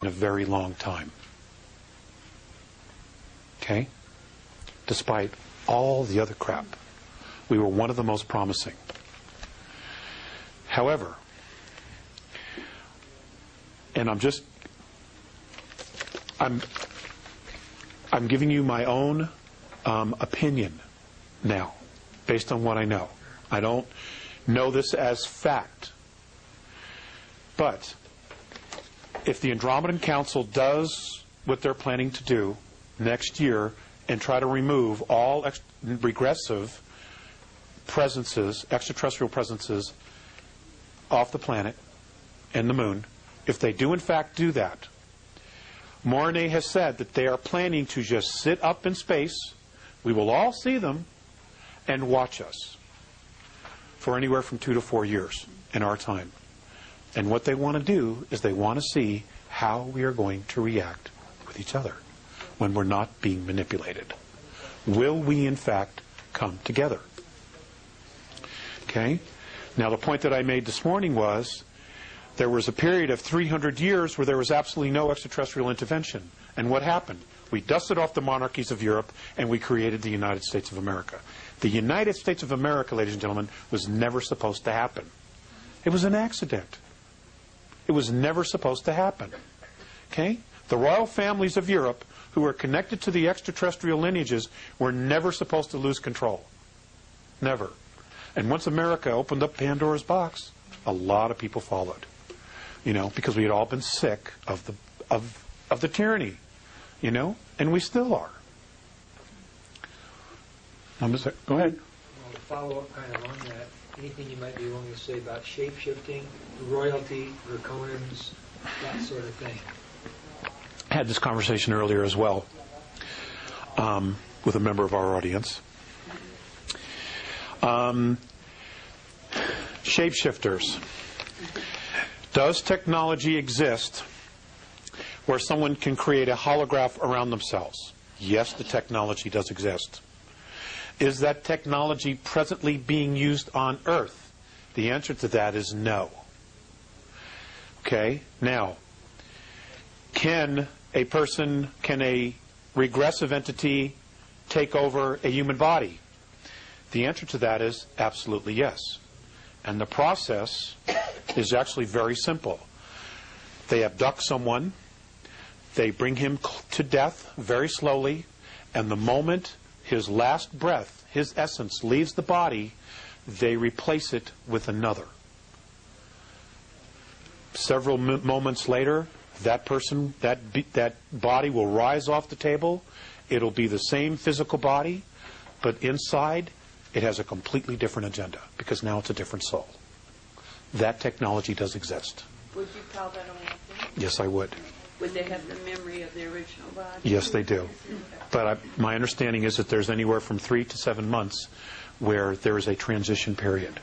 in a very long time. Okay? Despite all the other crap, we were one of the most promising. However, and I'm giving you my own opinion now, based on what I know. I don't know this as fact. But if the Andromedan Council does what they're planning to do next year and try to remove all regressive presences, extraterrestrial presences, off the planet and the moon, if they do in fact do that, Mornay has said that they are planning to just sit up in space, we will all see them, and watch us for anywhere from 2 to 4 years in our time. And what they want to do is they want to see how we are going to react with each other when we're not being manipulated. Will we in fact come together? Okay? Now the point that I made this morning was there was a period of 300 years where there was absolutely no extraterrestrial intervention. And what happened? We dusted off the monarchies of Europe and we created the United States of America. The United States of America, ladies and gentlemen, was never supposed to happen. It was an accident. It was never supposed to happen. Okay? The royal families of Europe, who were connected to the extraterrestrial lineages, were never supposed to lose control. Never. And once America opened up Pandora's box, a lot of people followed. You know, because we had all been sick of the tyranny. You know? And we still are. Go ahead. Well, to follow up kind of on that, anything you might be willing to say about shape-shifting, royalty, draconians, that sort of thing? I had this conversation earlier as well with a member of our audience. Shapeshifters. Does technology exist where someone can create a holograph around themselves? Yes, the technology does exist. Is that technology presently being used on Earth? The answer to that is no. Okay? Now, can a regressive entity take over a human body? The answer to that is absolutely yes. And the process is actually very simple. They abduct someone, they bring him to death very slowly, and the moment his last breath, his essence, leaves the body, they replace it with another. Several moments later, that person, that body will rise off the table. It'll be the same physical body, but inside it has a completely different agenda, because now it's a different soul. That technology does exist. Would you call that a morphing? Yes, I would. Would they have the memory of the original body? Yes, they do. But my understanding is that there's anywhere from 3 to 7 months where there is a transition period.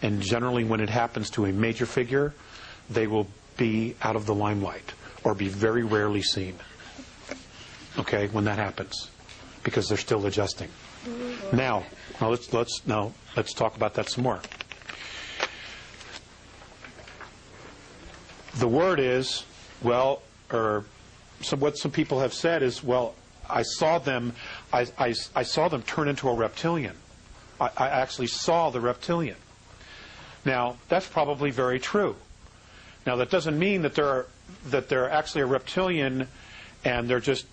And generally when it happens to a major figure, they will be out of the limelight or be very rarely seen. Okay, when that happens, because they're still adjusting. Now let's talk about that some more. The word is, well, what some people have said is, well, I saw them turn into a reptilian. I actually saw the reptilian. Now, that's probably very true. Now, that doesn't mean that they're actually a reptilian and they're just,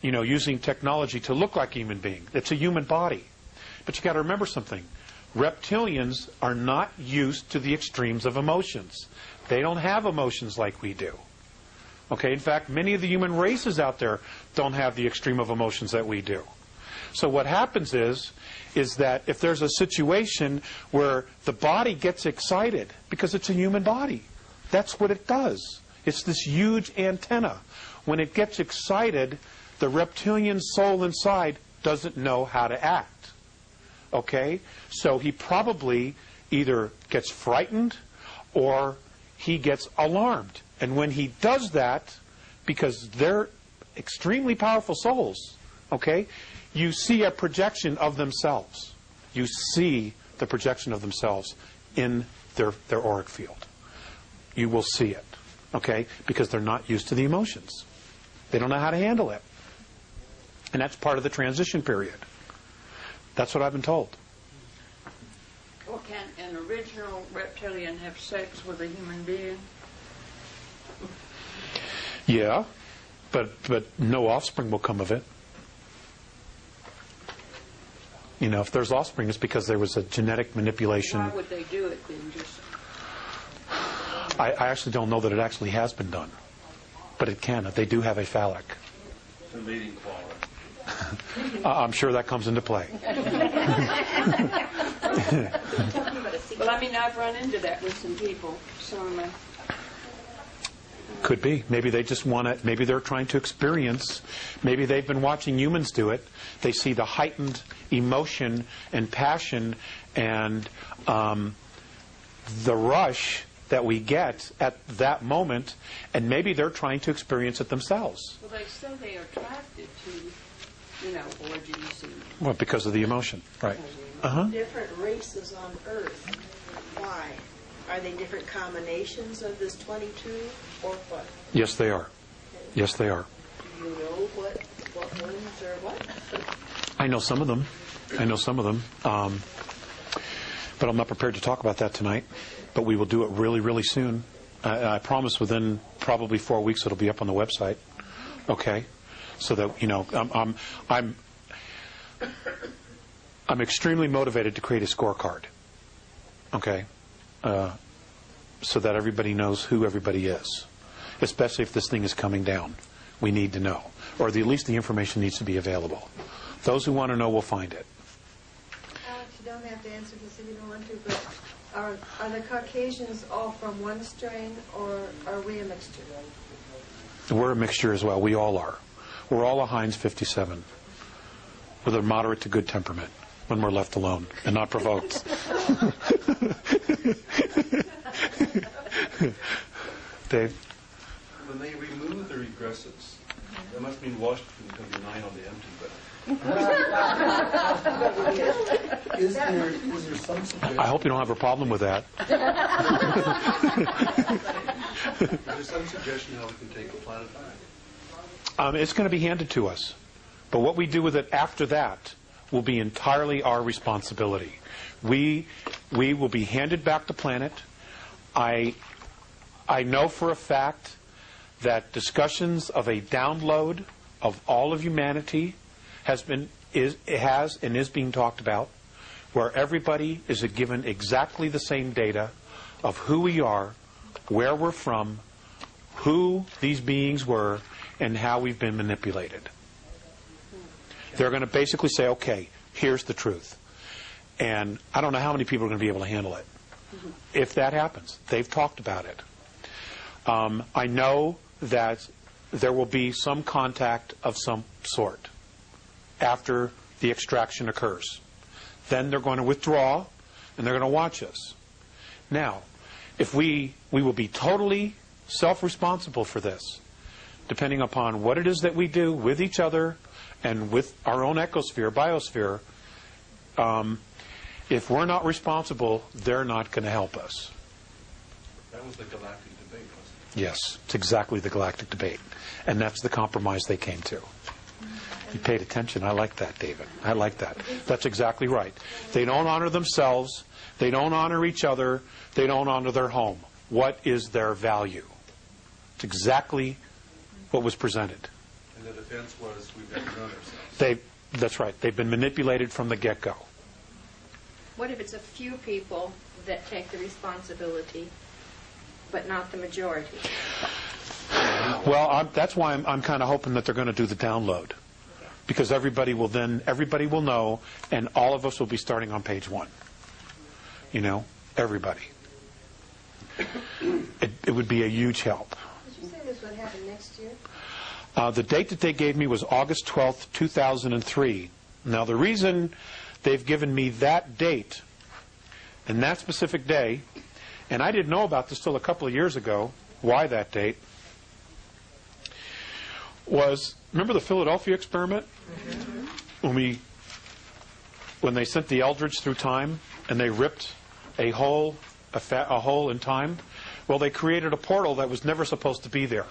using technology to look like a human being. It's a human body. But you got to remember something. Reptilians are not used to the extremes of emotions. They don't have emotions like we do. Okay, in fact, many of the human races out there don't have the extreme of emotions that we do. So what happens is that if there's a situation where the body gets excited, because it's a human body, that's what it does. It's this huge antenna. When it gets excited, the reptilian soul inside doesn't know how to act. Okay? So he probably either gets frightened or he gets alarmed. And when he does that, because they're extremely powerful souls, okay, you see a projection of themselves. You see the projection of themselves in their auric field. You will see it. Okay? Because they're not used to the emotions. They don't know how to handle it. And that's part of the transition period. That's what I've been told. Well, can an original reptilian have sex with a human being? Yeah, but no offspring will come of it. You know, if there's offspring, it's because there was a genetic manipulation. Why would they do it then? Just I actually don't know that it actually has been done. But it can. They do have a phallic. The mating quality. I'm sure that comes into play. well, I mean, I've run into that with some people. Could be. Maybe they just want to, maybe they're trying to experience, maybe they've been watching humans do it. They see the heightened emotion and passion and the rush that we get at that moment, and maybe they're trying to experience it themselves. Well, they say they are attracted to, orgies and... Well, because of the emotion, right. Different races on Earth. Why? Are they different combinations of this 22 or what? Yes, they are. Yes, they are. Do you know what ones or what? I know some of them. But I'm not prepared to talk about that tonight. But we will do it really, really soon. I promise within probably 4 weeks it'll be up on the website. Okay? So that, I'm extremely motivated to create a scorecard. Okay? So that everybody knows who everybody is. Especially if this thing is coming down. We need to know. Or at least the information needs to be available. Those who want to know will find it. Alex, you don't have to answer this if you don't want to, but are the Caucasians all from one strain, or are we a mixture? We're a mixture as well. We all are. We're all a Heinz 57 with a moderate to good temperament when we're left alone and not provoked. Dave? When they remove the regressives, that must mean Washington's going to be 9 on the empty, but... is there some suggestion... I hope you don't have a problem with that. Is there some suggestion how we can take the planet back? It's going to be handed to us. But what we do with it after that will be entirely our responsibility. We will be handed back the planet. I know for a fact that discussions of a download of all of humanity has and is being talked about, where everybody is given exactly the same data of who we are, where we're from, who these beings were, and how we've been manipulated. They're going to basically say, okay, here's the truth. And I don't know how many people are going to be able to handle it. If that happens, they've talked about it. I know that there will be some contact of some sort after the extraction occurs. Then they're going to withdraw, and they're going to watch us. Now, if we will be totally self-responsible for this, depending upon what it is that we do with each other and with our own ecosphere, biosphere. If we're not responsible, they're not going to help us. That was the galactic debate, wasn't it? Yes, it's exactly the galactic debate. And that's the compromise they came to. You paid attention. I like that, David. I like that. That's exactly right. They don't honor themselves. They don't honor each other. They don't honor their home. What is their value? It's exactly what was presented. And the defense was, we've never known ourselves. That's right. They've been manipulated from the get-go. What if it's a few people that take the responsibility, but not the majority? Well, that's why I'm kind of hoping that they're going to do the download. Because everybody will know, and all of us will be starting on page 1. You know, everybody. It would be a huge help. Did you say this would happen next year? The date that they gave me was August 12th, 2003. Now, the reason they've given me that date and that specific day, and I didn't know about this till a couple of years ago, why that date, was, remember the Philadelphia experiment? Mm-hmm. When they sent the Eldritch through time and they ripped a hole in time? Well, they created a portal that was never supposed to be there.